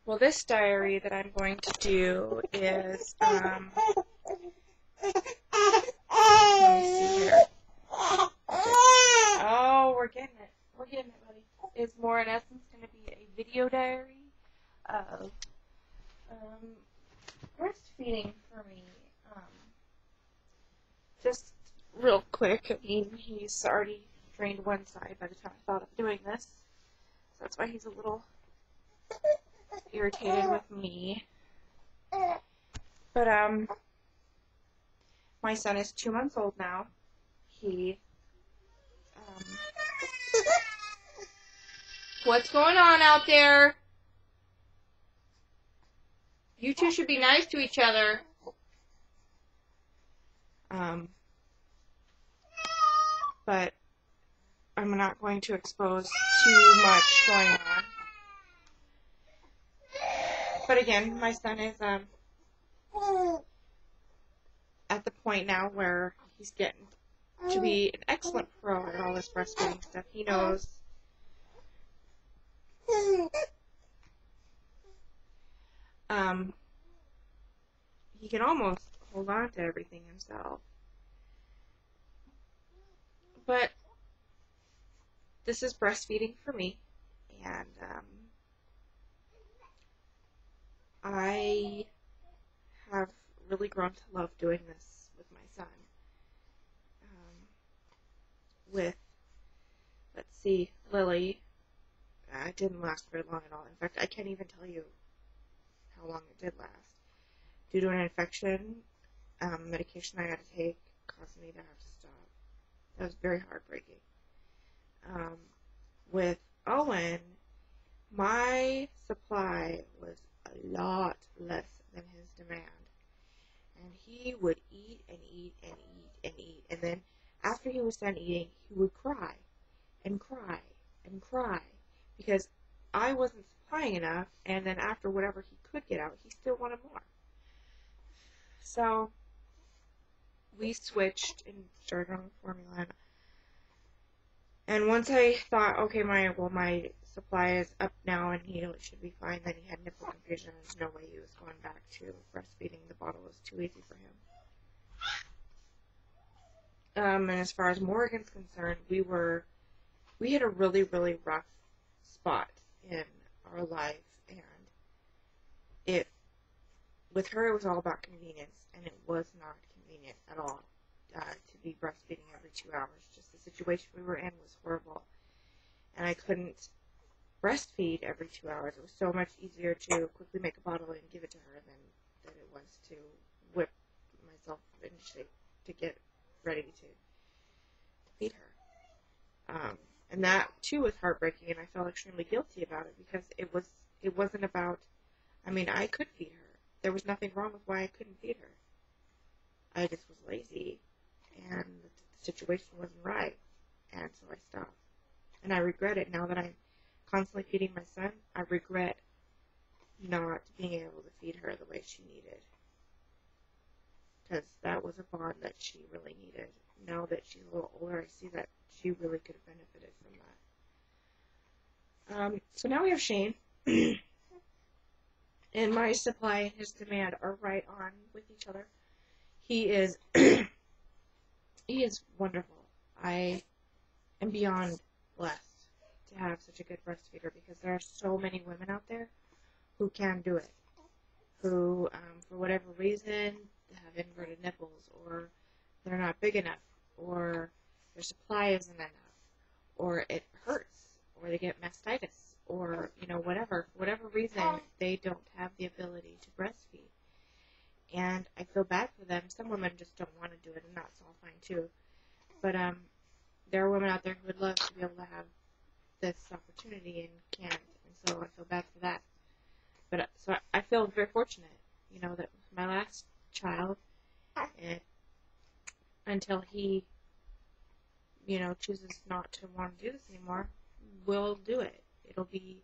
Well, this diary that I'm going to do is, let me see here. Oh, we're getting it. We're getting it, buddy. It's more, in essence, going to be a video diary of breastfeeding for me. Just real quick, I mean, he's already drained one side by the time I thought of doing this. So that's why he's a little irritated with me. But, my son is 2 months old now. He, what's going on out there? You two should be nice to each other. But I'm not going to expose too much going on. But again, my son is at the point now where he's getting to be an excellent pro at all this breastfeeding stuff. He knows he can almost hold on to everything himself. But this is breastfeeding for me, and I have really grown to love doing this with my son. With, let's see, Lily, it didn't last very long at all. In fact, I can't even tell you how long it did last. Due to an infection, medication I had to take caused me to have to stop. That was very heartbreaking. With Owen, my supply was a lot less than his demand. And he would eat and eat and eat and eat. And then after he was done eating, he would cry and cry and cry because I wasn't supplying enough. And then after whatever he could get out, he still wanted more. So we switched and started on formula. And once I thought, okay, my supply is up now and he should be fine, then he had nipple confusion. There's no way he was going back to breastfeeding. The bottle was too easy for him. And as far as Morgan's concerned, we had a really, really rough spot in our life, and with her it was all about convenience, and it was not convenient at all to be breastfeeding every 2 hours. Just the situation we were in was horrible, and I couldn't breastfeed every 2 hours. It was so much easier to quickly make a bottle and give it to her than it was to whip myself into shape to get ready to feed her. And that too was heartbreaking, and I felt extremely guilty about it because it wasn't about, I mean, I could feed her. There was nothing wrong with why I couldn't feed her. I just was lazy, and the situation wasn't right, and so I stopped. And I regret it now that I'm constantly feeding my son. I regret not being able to feed her the way she needed, because that was a bond that she really needed. Now that she's a little older, I see that she really could have benefited from that. So now we have Shane. And my supply and his demand are right on with each other. He is he is wonderful. I am beyond blessed to have such a good breastfeeder because there are so many women out there who can do it. Who, for whatever reason, have inverted nipples, or they're not big enough, or their supply isn't enough, or it hurts, or they get mastitis, or, whatever. For whatever reason, they don't have the ability to breastfeed. And I feel bad for them. Some women just don't want to do it, and that's all fine too. But there are women out there who would love to be able to have this opportunity and can't, and so I feel bad for that. But so I feel very fortunate, that with my last child, until he, chooses not to want to do this anymore, we'll do it. It'll be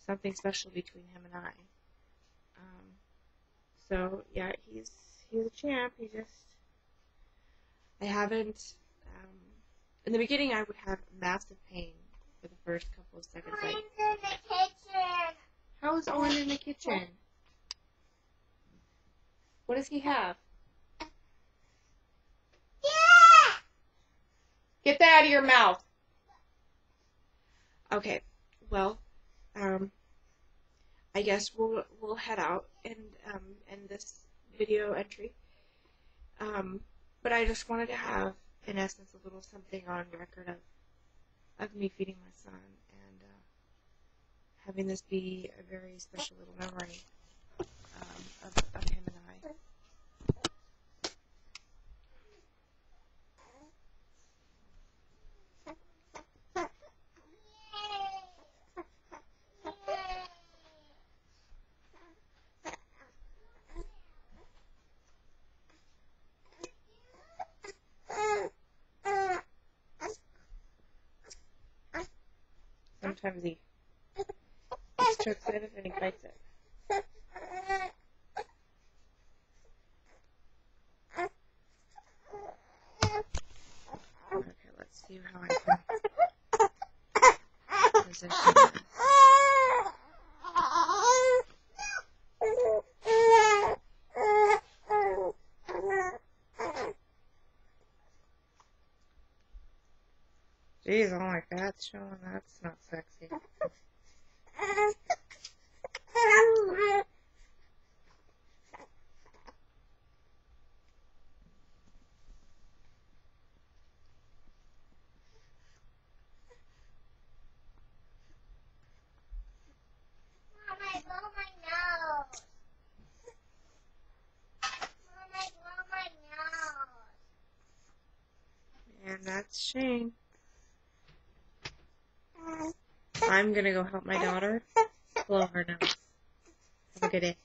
something special between him and I. So yeah, he's a champ. I haven't. In the beginning, I would have massive pain for the first couple of seconds. How is Owen in the kitchen? What does he have? Yeah! Get that out of your mouth. Okay, well, I guess we'll head out and end this video entry. But I just wanted to have, in essence, a little something on record of me feeding my son and having this be a very special little memory of him and I. Sometimes he chokes it and he bites it. Okay, let's see how I can position this. Jeez, all my fat's showing. That's not sexy. Mom, I blow my nose. Mom, I blow my nose. And that's Shane. I'm gonna go help my daughter blow her nose. Have a good day.